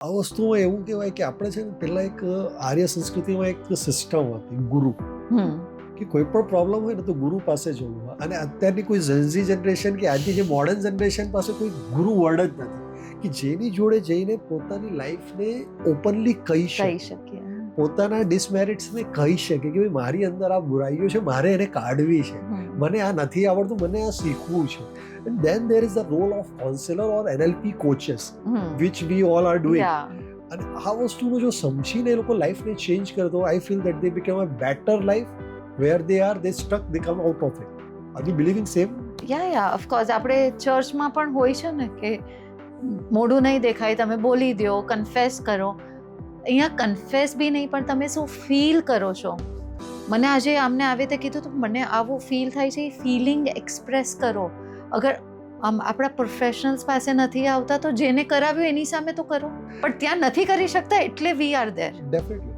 આ વસ્તુમાં એવું કહેવાય કે આપણે છે ને પહેલાં એક આર્ય સંસ્કૃતિમાં એક સિસ્ટમ હતી ગુરુ, હમ કે કોઈ પણ પ્રોબ્લેમ હોય ને તો ગુરુ પાસે જવું. અને અત્યારની કોઈ ઝેન્ઝી જનરેશન કે આજની જે મોડર્ન જનરેશન પાસે કોઈ ગુરુ વર્ડ જ નથી કે જેની જોડે જઈને પોતાની લાઈફને ઓપનલી કહી કહી શકે, શકીએ. પોતાના ડિસમેરિટ્સને કહી શકે કે ભાઈ મારી અંદર આ બુરાઈઓ છે, મારે એને કાઢવી છે, હમ. મને આ નથી આવડતું, મને આ શીખવું છે. And then there is the role of counsellor or NLP coaches hmm. Which we all are doing. Yeah. અને આ વસ્તુનો જો સમજીને એ લોકો લાઈફને ચેન્જ કરે તો I feel that they become a better life. Where they are they stuck, they come out of it. Are you believing same? Yeah of course આપણે ચર્ચમાં પણ હોય છે ને કે મોઢું નહીં દેખાય, તમે બોલી દો, કન્ફેસ કરો. અહીંયા કન્ફેસ બી નહીં, પણ તમે શું ફીલ કરો છો. મને આજે આમને આવી રીતે કીધું તો મને આવું ફીલ થાય છે, એ ફિલિંગ એક્સપ્રેસ કરો. અગર આપણા પ્રોફેશનલ્સ પાસે નથી આવતા તો જેને કરાવ્યું એની સામે તો કરો, પણ ત્યાં નથી કરી શકતા એટલે વી આર ધેર. ડેફિનેટલી.